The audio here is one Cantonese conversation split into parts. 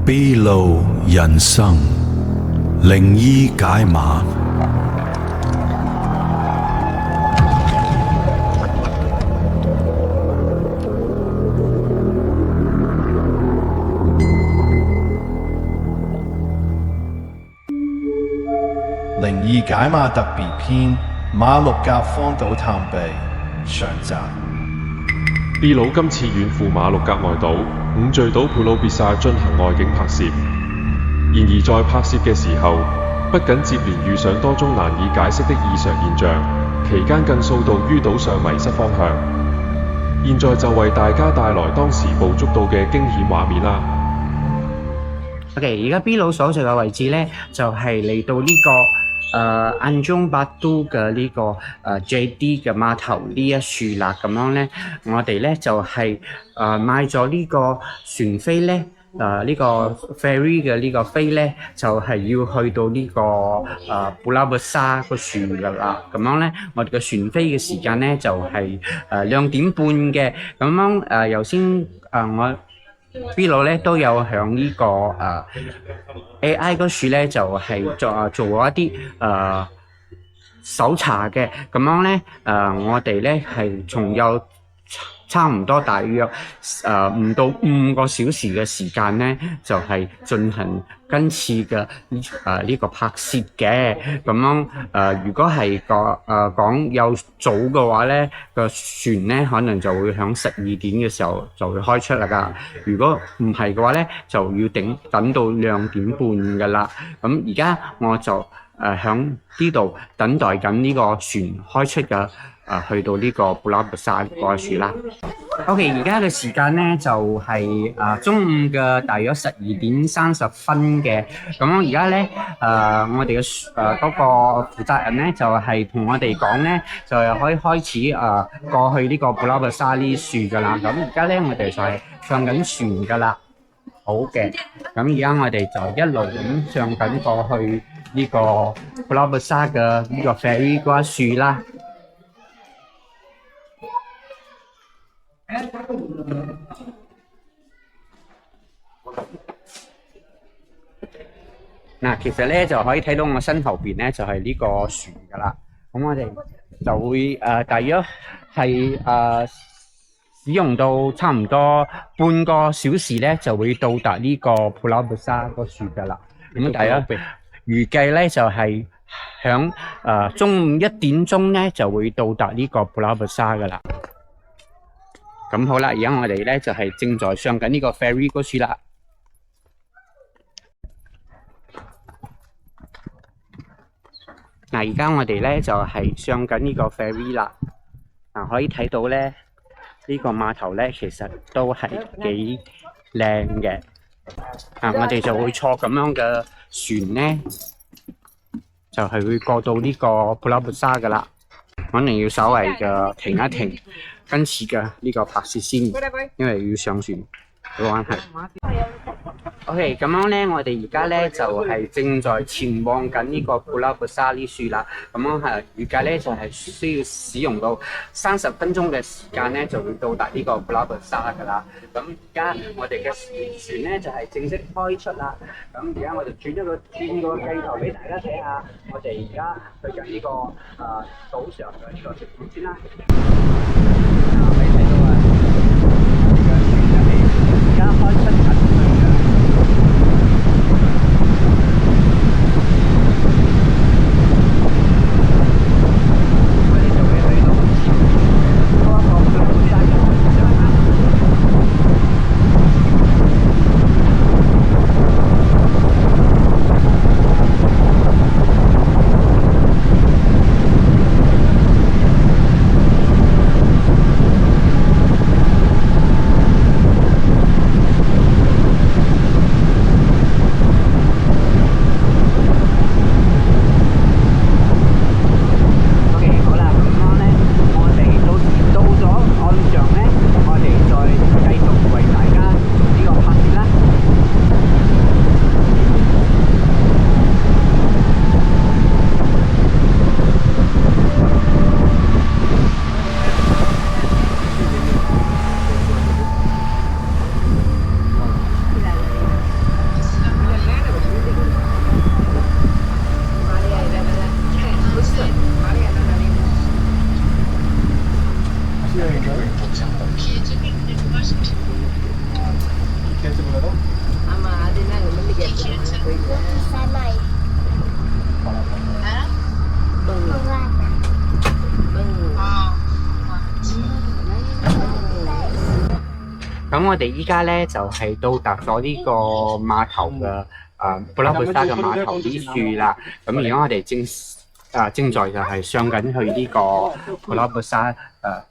秘路人生，靈醫解碼。靈異解碼特別篇：馬六甲荒島探秘上集。秘魯今次遠赴馬六甲外島五罪島普魯別薩進行外景拍攝，然而在拍攝嘅時候，不僅接連遇上多宗難以解釋的異常現象，期間更數度於島上迷失方向。現在就為大家帶來當時捕捉到嘅驚險畫面啦。OK， 而家秘魯所在嘅位置咧，就係嚟到呢個安中巴都嘅呢個JD 嘅碼頭呢一處啦。咁樣咧，我哋咧就係買咗呢個船飛咧，呢個 ferry 嘅呢個飛咧，就係要去到呢個布拉布沙個船噶啦。咁樣咧，我哋嘅船飛嘅時間咧就係2點半嘅。咁樣頭先我秘魯咧都有響呢個AI 嗰處咧，就係做咗一啲搜查嘅。咁樣咧我哋咧係仲有差唔多大約唔到5個小時嘅時間咧，就係進行今次嘅呢個拍攝嘅。咁樣如果係講有早嘅話咧，個船咧可能就會響12點嘅時候就會開出嚟㗎。如果唔係嘅話咧，就要等到2點半㗎啦。咁而家我就響呢度等待緊呢個船開出嘅。去到呢個布拉布沙嗰處啦。OK， 而家嘅時間咧就係中午嘅大約12點30分嘅。咁而家咧我哋嘅嗰個負責人咧就係同我哋講咧，就係可以開始過去呢個布拉布沙呢樹噶啦。咁而家咧我哋就係上緊船噶啦。好嘅，咁而家我哋就一路咁上緊過去呢個布拉布沙嘅呢個 ferry 嗰樹啦。嗱，其實咧就可以睇到我身後邊咧就係呢個船噶啦。咁我哋就會大約係使用到差唔多半個小時咧，就會到達呢個普拉布沙個樹噶啦。咁大約預計咧就係響中午1點鐘咧就會到達呢個普拉布沙噶啦。咁好啦，而家我哋咧就係正在上緊呢個 ferry 嗰處啦。嗱，而家我哋咧就係上緊呢個 ferry 啦。可以睇到咧呢個碼頭咧其實都係幾靚嘅。我哋就會坐咁樣嘅船咧，就係會過到呢個普拉布沙噶啦。可能要稍微嘅停一停今次嘅呢個拍攝先，因為要上船嘅關係。OK， 咁樣咧，我哋而家咧就係正在前往緊呢個布拉布沙呢處啦。咁樣係預計咧就係需要使用到30分鐘嘅時間咧，就會到達呢個布拉布沙噶啦。咁而家我哋嘅船咧就係正式開出啦。咁而家我哋轉個鏡頭俾大家睇下，我哋而家去緊呢個島上嘅呢個情況先啦。可以睇到啊，我哋嘅船就係而家開出緊。Sa mai. Bừng. 咁我哋依家咧就係到達咗呢個碼頭嘅布拉布沙嘅碼頭呢處啦。咁而家我哋正在就係上緊去呢個布拉布沙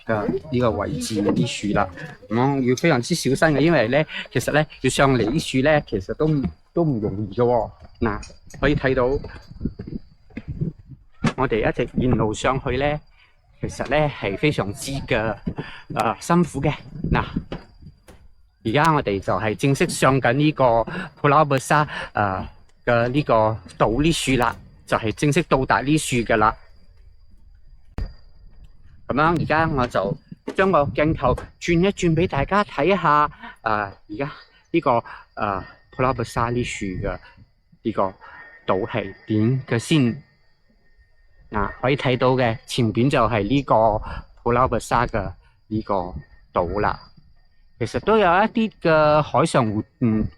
嘅呢個位置呢處啦。咁要非常之小心嘅，因為咧其實咧要上嚟呢處咧，其實都唔容易嘅喎。嗱，可以睇到我哋一直沿路上去咧，其實咧係非常之嘅辛苦嘅。嗱。而家我哋就係正式上緊呢個普拉布沙嘅呢個島呢處啦，就係正式到達呢處噶啦。咁樣而家我就將個鏡頭轉一轉俾大家睇下，而家呢個普拉布沙呢處嘅呢個島係點嘅先。嗱，可以睇到嘅前邊就係呢個普拉布沙嘅呢個島啦。其實都有一啲嘅海上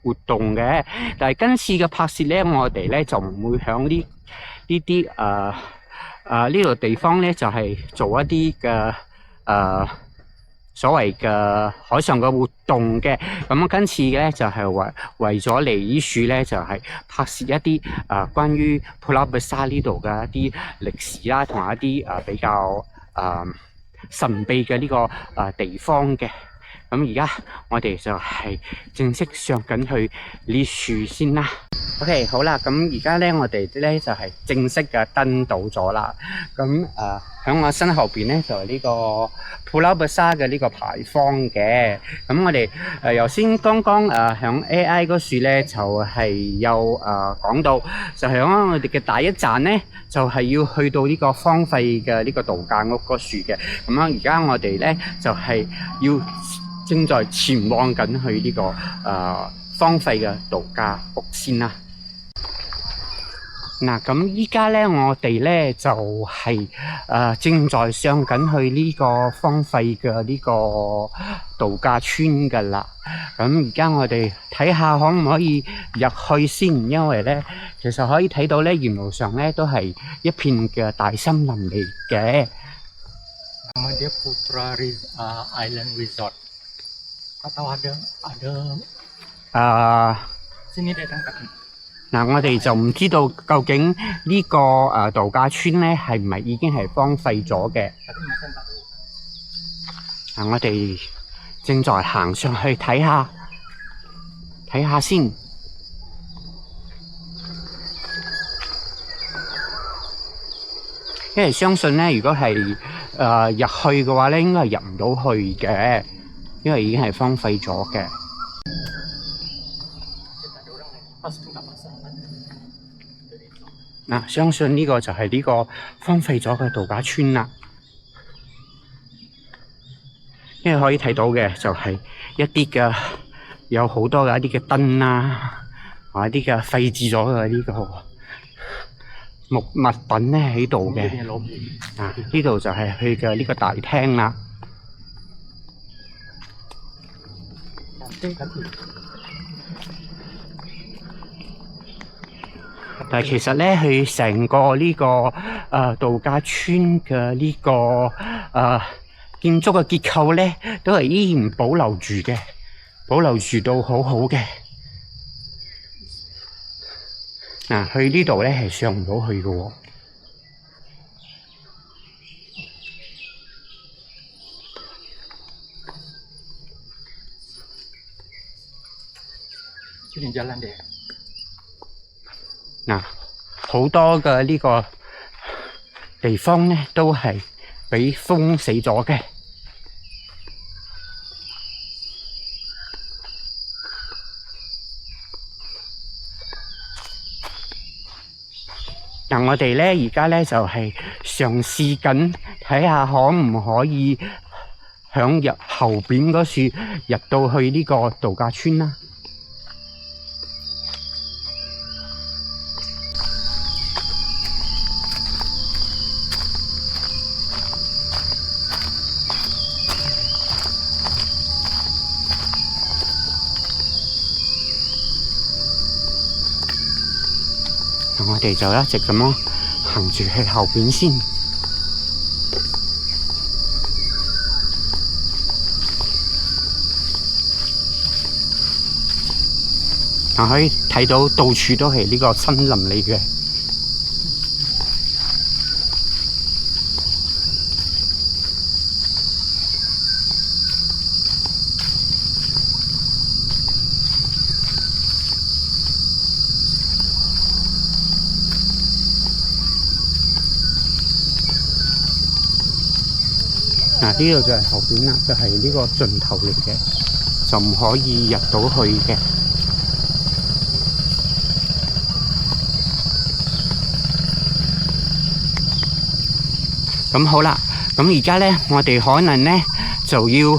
活動嘅，但係今次嘅拍攝咧，我哋咧就唔會響呢啲呢度地方咧，就係做一啲嘅所謂嘅海上嘅活動嘅。咁今次咧就係為咗嚟呢處咧，就係拍攝一啲關於普拉布沙呢度嘅一啲歷史啦，同埋一啲比較神秘嘅呢個地方嘅。咁而家我哋就係正式上緊去呢處先啦。OK， 好啦，咁而家咧我哋咧就係正式嘅登島咗啦。咁喺我身後邊咧就係呢個普拉布沙嘅呢個牌坊嘅。咁我哋頭先剛剛喺 AI 嗰處咧就係有講到，就係喺我哋嘅第一站咧就係要去到呢個荒廢嘅呢個度假屋嗰處嘅。咁樣而家我哋咧就係要正在前往緊去呢個荒廢嘅度假屋先啦。嗱，咁依家咧我哋咧就係正在上緊去呢個荒廢嘅呢個度假村噶啦。咁而家我哋睇下可唔可以入去先，因為咧其實可以睇到咧沿路上咧都係一片嘅大森林嚟嘅。Nama dia Putra Island Resort. Atau ada sini dia tangkap. 嗱，我哋就唔知道究竟呢個度假村咧係唔係已經係荒廢咗嘅。嗱，我哋正在行上去睇下先。因為相信咧，如果係入去嘅話咧，應該係入唔到去嘅，因為已經係荒廢咗嘅。嗱，相信呢個就係呢個荒廢咗嘅度假村啦。因為可以睇到嘅就係一啲嘅有好多嘅一啲嘅燈啦，同一啲嘅廢置咗嘅呢個木物品咧喺度嘅。呢度就係佢嘅呢個大廳啦。但係其實咧，佢成個呢個度假村嘅呢個建築嘅結構咧，都係依然保留住嘅，保留住到好好嘅。嗱，去呢度咧係上唔到去嘅喎。嗱，好多嘅呢個地方咧，都係俾封死咗嘅。嗱，我哋咧而家咧就係嘗試緊睇下可唔可以響入後邊嗰處入到去呢個度假村啦。我哋就一直咁樣行住去後邊先。可以睇到到處都係呢個森林嚟嘅。呢度就係後邊啦，就係呢個盡頭嚟嘅，就唔可以入到去嘅。咁好啦，咁而家咧，我哋可能咧就要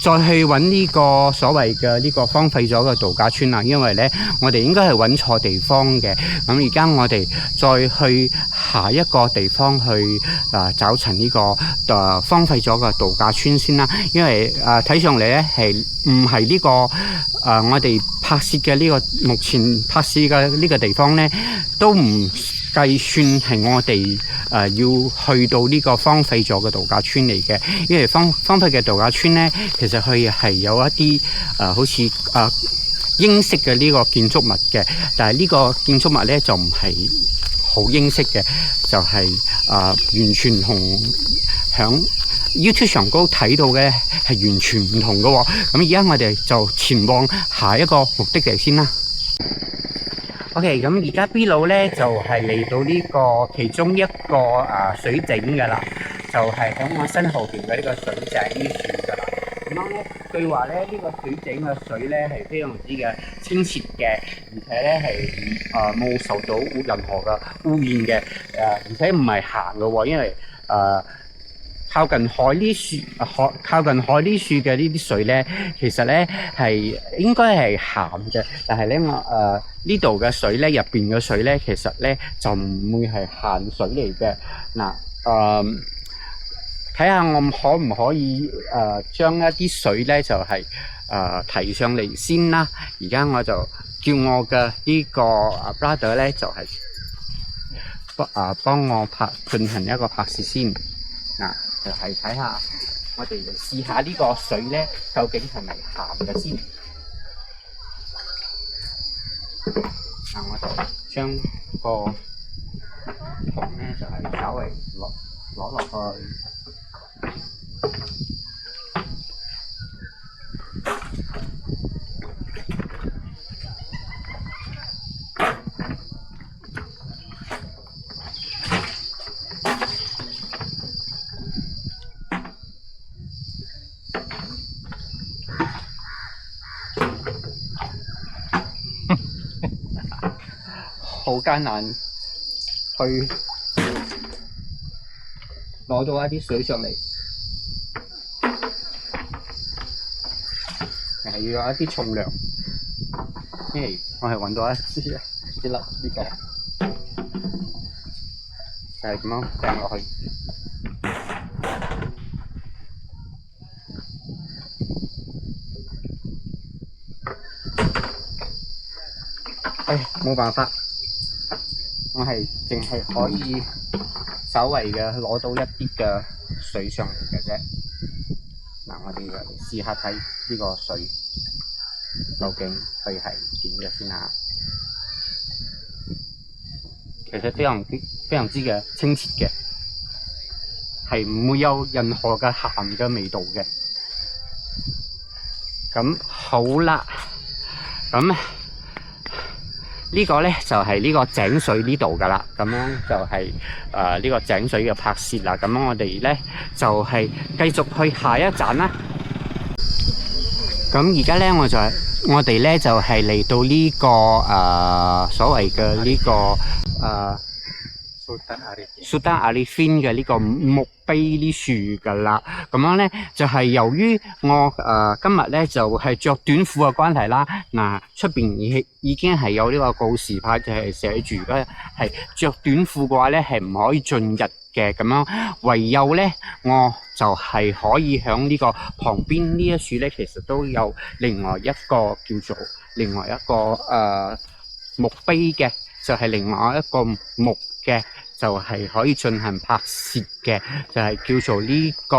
再去揾呢個所謂嘅呢個荒廢咗嘅度假村啦，因為咧我哋應該係揾錯地方嘅。咁而家我哋再去下一個地方去找尋呢個荒廢咗嘅度假村先啦，因為睇上嚟咧係唔係呢個我哋拍攝嘅呢個目前拍攝嘅呢個地方咧都唔計算係我哋要去到呢個荒廢咗嘅度假村嚟嘅，因為荒廢嘅度假村咧，其實佢係有一啲好似英式嘅呢個建築物嘅，但係呢個建築物咧就唔係好英式嘅，就係完全同響 YouTube 上高睇到嘅係完全唔同嘅喎。咁而家我哋就前往下一個目的地先啦。OK， 咁而家 B 佬咧就係嚟到呢個其中一個水井噶啦，就係喺我身後邊嘅呢個水井呢處噶啦。咁樣咧，據話咧呢個水井嘅水咧係非常之嘅清澈嘅，而且咧係冇受到任何嘅污染嘅，而且唔係鹹嘅喎，因為靠近海呢樹嘅呢啲水咧，其實咧係應該係鹹嘅，但係咧我呢度嘅水咧入邊嘅水咧，其實咧就唔會係鹹水嚟嘅。嗱，睇下我可唔可以將一啲水咧就係提上嚟先啦。而家我就叫我嘅呢個brother 咧就係幫我進行一個拍攝先。嗱，就係睇下我哋試下呢個水咧究竟係咪鹹嘅先。我就將個桶咧就係稍微攞落去。好艱難去攞到一啲水上嚟，係要有一啲重量。因為我係揾到一粒呢個，就係咁樣掟落去。冇辦法。我係淨係可以稍微嘅攞到一啲嘅水上嚟嘅啫。嗱，我哋嚟試下睇呢個水究竟佢係點嘅先嚇。其實非常之嘅清澈嘅，係唔會有任何嘅鹹嘅味道嘅。咁好啦，咁呢個咧就係呢個井水呢度噶啦，咁樣就係呢個井水嘅拍攝啦。咁我哋咧就係繼續去下一站啦。咁而家咧我哋咧就係嚟到呢個所謂嘅呢個Sultan Arifin 嘅呢個墓碑呢樹噶啦。咁樣咧就係由於我今日咧就係着短褲嘅關係啦。嗱，出邊已經係有呢個告示牌，就係寫住咧係着短褲嘅話咧係唔可以進入嘅。咁樣唯有咧我就係可以響呢個旁邊呢一處咧，其實都有另外一個墓碑嘅。就係另外一個木嘅，就係可以進行拍攝嘅，就係叫做呢個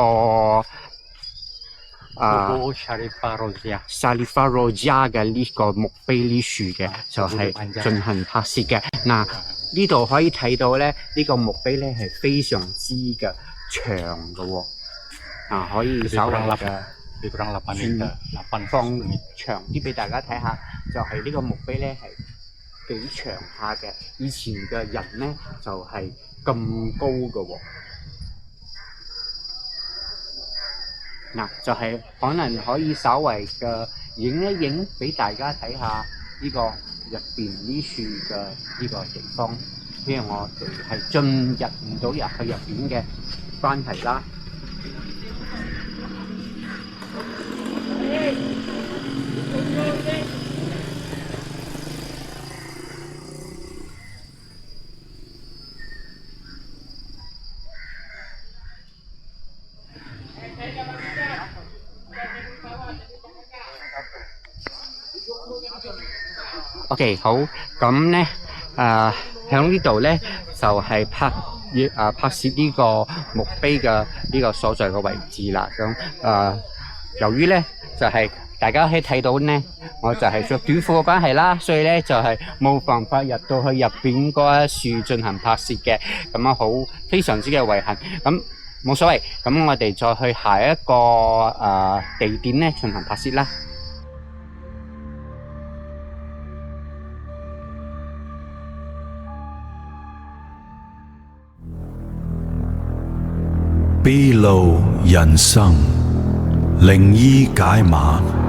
Buku Sharifah Rozia。Sharifah Rozia 嘅呢個木碑呢樹嘅，就係進行拍攝嘅。嗱，呢度可以睇到咧，呢個木碑咧係非常之嘅長嘅喎。可以稍微嘅lebih kurang 8 meter，放長啲俾大家睇下，就係呢個木碑咧係幾長下嘅。以前嘅人咧就係咁高嘅喎。嗱，就係可能可以稍微嘅影一影俾大家睇下呢個入邊呢樹嘅呢個地方，因為我哋係進入唔到入去入邊嘅關係啦。OK， 好，咁咧喺呢度咧就係拍攝呢個木碑嘅呢個所在嘅位置啦。咁由於咧就係大家可以睇到咧，我就係着短褲嘅關係啦，所以咧就係冇辦法入到去入邊嗰一樹進行拍攝嘅，咁好非常之嘅遺憾。咁冇所謂，咁我哋再去下一個地點咧進行拍攝啦。秘路人生，靈醫解碼。